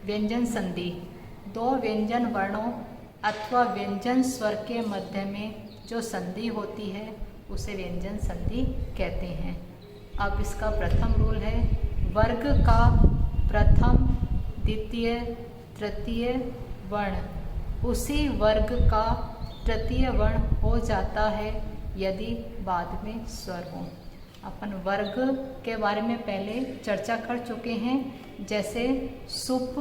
व्यंजन संधि। दो व्यंजन वर्णों अथवा व्यंजन स्वर के मध्य में जो संधि होती है उसे व्यंजन संधि कहते हैं। अब इसका प्रथम रूल है, वर्ग का प्रथम द्वितीय तृतीय वर्ण उसी वर्ग का तृतीय वर्ण हो जाता है यदि बाद में स्वर हो। अपन वर्ग के बारे में पहले चर्चा कर चुके हैं, जैसे सुप,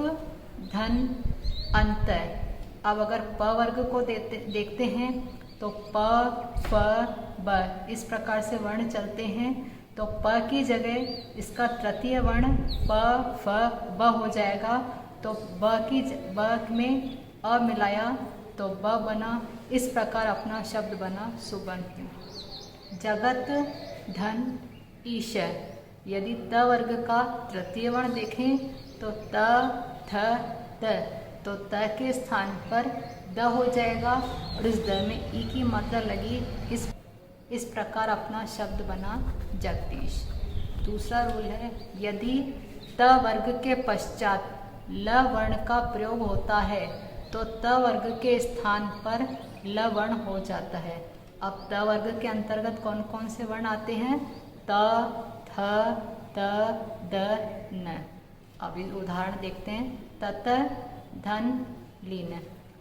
धन, अंत। अब अगर प वर्ग को देखते हैं तो प, फ, ब इस प्रकार से वर्ण चलते हैं। तो प की जगह इसका तृतीय वर्ण प, फ, ब हो जाएगा। तो ब में अ मिलाया तो ब बना। इस प्रकार अपना शब्द बना सुबंध। जगत, धन, ईश। यदि त वर्ग का तृतीय वर्ण देखें तो त, थ, त, तो त के स्थान पर द हो जाएगा और इस द में ई की मात्रा लगी। इस प्रकार अपना शब्द बना जगदीश। दूसरा रूल है, यदि त वर्ग के पश्चात ल वर्ण का प्रयोग होता है तो त वर्ग के स्थान पर ल वर्ण हो जाता है। अब त वर्ग के अंतर्गत कौन कौन से वर्ण आते हैं? त, थ, त, द, न। अभी उदाहरण देखते हैं। तत, धन, लीन।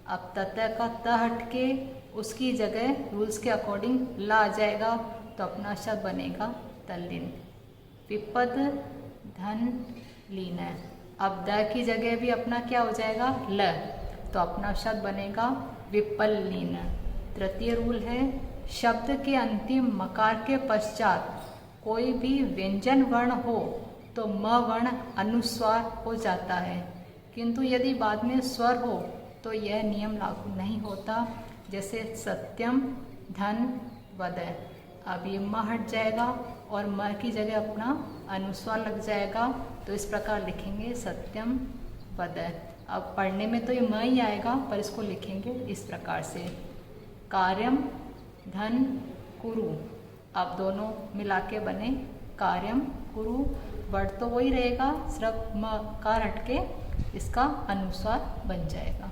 अब तत का त हट के उसकी जगह रूल्स के अकॉर्डिंग ला आ जाएगा तो अपना शब्द बनेगा तल्लीन। विपद, धन, लीन। अब द की जगह भी अपना क्या हो जाएगा? ल, तो अपना शब्द बनेगा विपल्लीन। तृतीय रूल है, शब्द के अंतिम मकार के पश्चात कोई भी व्यंजन वर्ण हो तो म वर्ण अनुस्वार हो जाता है, किंतु यदि बाद में स्वर हो तो यह नियम लागू नहीं होता। जैसे सत्यम, धन, वद। अब ये म हट जाएगा और म की जगह अपना अनुस्वार लग जाएगा, तो इस प्रकार लिखेंगे सत्यम वद। अब पढ़ने में तो ये म ही आएगा पर इसको लिखेंगे इस प्रकार से, कार्यम, धन, कुरु। अब दोनों मिला के बने कार्यम कुरु। वर्ड तो वही रहेगा, सिर्फ म कार हटके इसका अनुस्वार बन जाएगा।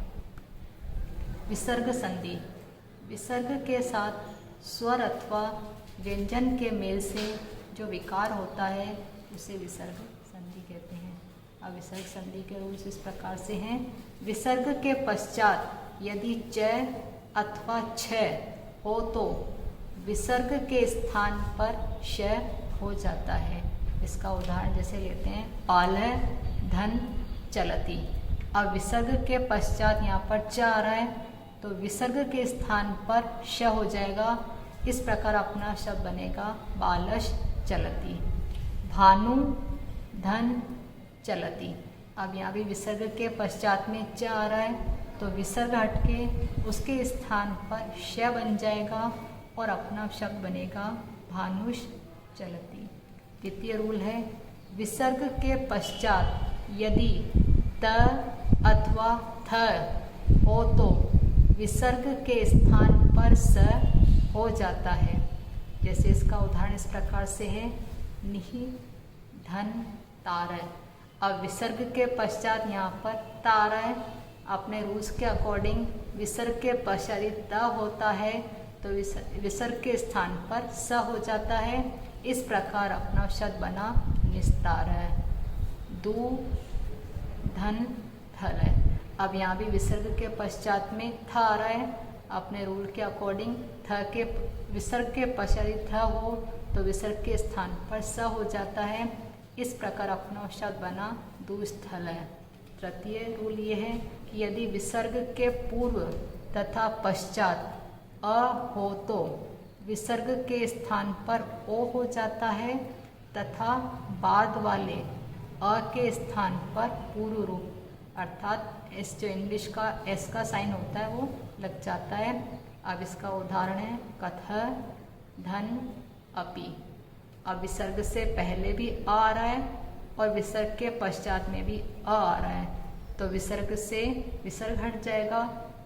विसर्ग संधि। विसर्ग के साथ स्वर अथवा व्यंजन के मेल से जो विकार होता है उसे विसर्ग संधि कहते हैं। अब विसर्ग संधि के रूल्स इस प्रकार से हैं। विसर्ग के पश्चात यदि च अथवा छ हो तो विसर्ग के स्थान पर श हो जाता है। इसका उदाहरण जैसे लेते हैं, पाल, धन, चलती। अब विसर्ग के पश्चात यहाँ पर च आ रहा है तो विसर्ग के स्थान पर श हो जाएगा। इस प्रकार अपना शब्द बनेगा बालश चलती। भानु, धन, चलती। अब यहाँ भी विसर्ग के पश्चात में च आ रहा है तो विसर्ग हटके उसके स्थान पर श बन जाएगा और अपना शब्द बनेगा भानुष चलती। द्वितीय रूल है, विसर्ग के पश्चात यदि त अथवा थ हो तो विसर्ग के स्थान पर स हो जाता है। जैसे इसका उदाहरण इस प्रकार से है, निहि, धन, तार। अब विसर्ग के पश्चात यहाँ पर ता आ रहा है। अपने रूल्स के अकॉर्डिंग विसर्ग के पश्चात त होता है तो विसर्ग के स्थान पर स हो जाता है। इस प्रकार अपना शब्द बना निस्तार। दू, धन, थल। अब यहाँ भी विसर्ग के पश्चात में थ आ रहा है। अपने रूल के अकॉर्डिंग विसर्ग के पश्चात थ हो तो विसर्ग के स्थान पर स हो जाता है। इस प्रकार अपना शब्द बना दुस्थल। तृतीय रूल ये है कि यदि विसर्ग के पूर्व तथा पश्चात अ हो तो विसर्ग के स्थान पर ओ हो जाता है तथा बाद वाले अ के स्थान पर पूर्व रूप अर्थात एस जो इंग्लिश का एस का साइन होता है वो लग जाता है। अब इसका उदाहरण है कथ, धन, अपि। अब विसर्ग से पहले भी अ आ रहा है और विसर्ग के पश्चात में भी अ आ रहा है तो विसर्ग से विसर्ग हट जाएगा,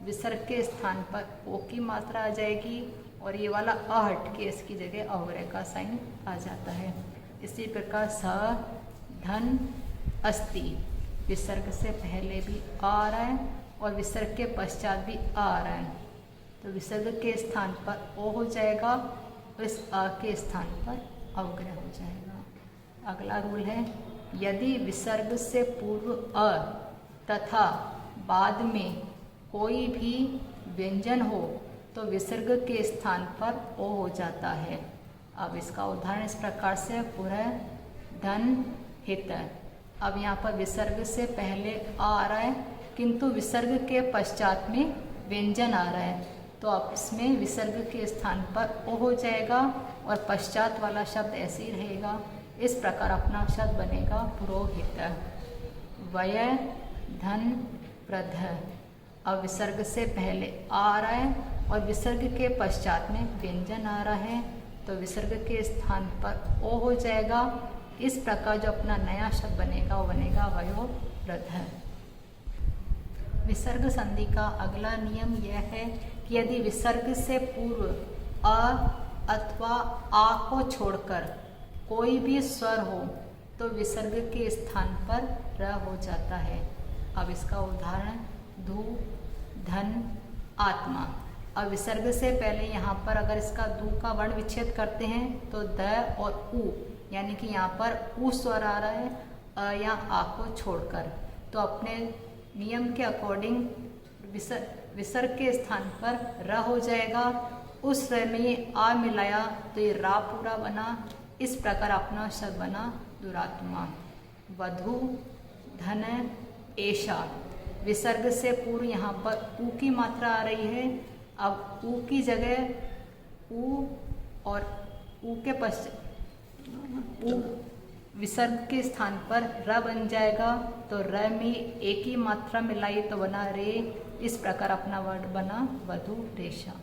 विसर्ग के स्थान पर ओ की मात्रा आ जाएगी और ये वाला अ हट के इसकी जगह अवग्रह का साइन आ जाता है। इसी प्रकार स, धन, अस्ति। विसर्ग से पहले भी आ आ रहा है और विसर्ग के पश्चात भी आ आ रहा है, तो विसर्ग के स्थान पर ओ हो जाएगा और इस आ के स्थान पर अवग्रह हो जाएगा। अगला रूल है, यदि विसर्ग से पूर्व अ तथा बाद में कोई भी व्यंजन हो तो विसर्ग के स्थान पर ओ हो जाता है। अब इसका उदाहरण इस प्रकार से, पुरः, धन, हित। अब यहाँ पर विसर्ग से पहले आ रहा है किंतु विसर्ग के पश्चात में व्यंजन आ रहा है, तो अब इसमें विसर्ग के स्थान पर ओ हो जाएगा और पश्चात वाला शब्द ऐसे ही रहेगा। इस प्रकार अपना शब्द बनेगा पुरोहित। वय, धन, प्रध। अब विसर्ग से पहले आ रहा है और विसर्ग के पश्चात में व्यंजन आ रहा है, तो विसर्ग के स्थान पर ओ हो जाएगा। इस प्रकार जो अपना नया शब्द बनेगा वो बनेगा वयोवृद्ध। विसर्ग संधि का अगला नियम यह है कि यदि विसर्ग से पूर्व अ अथवा आ को छोड़कर कोई भी स्वर हो तो विसर्ग के स्थान पर र हो जाता है। अब इसका उदाहरण, धू, धन, आत्मा। अब विसर्ग से पहले यहाँ पर अगर इसका दू का वर्ण विच्छेद करते हैं तो द और उ, यानी कि यहाँ पर उ स्वर आ रहा है अ या आ को छोड़कर, तो अपने नियम के अकॉर्डिंग विसर्ग के स्थान पर र हो जाएगा। उस र में आ मिलाया तो ये रा पूरा बना। इस प्रकार अपना शब्द बना दुरात्मा। वधु, धन, ऐशा। विसर्ग से पूर्व यहाँ पर ऊ की मात्रा आ रही है। अब ऊ की जगह ऊ और ऊ के पश्चात ऊ विसर्ग के स्थान पर र बन जाएगा, तो र में एक ही मात्रा मिलाई तो बना रे। इस प्रकार अपना वर्ड बना वधु रेशा।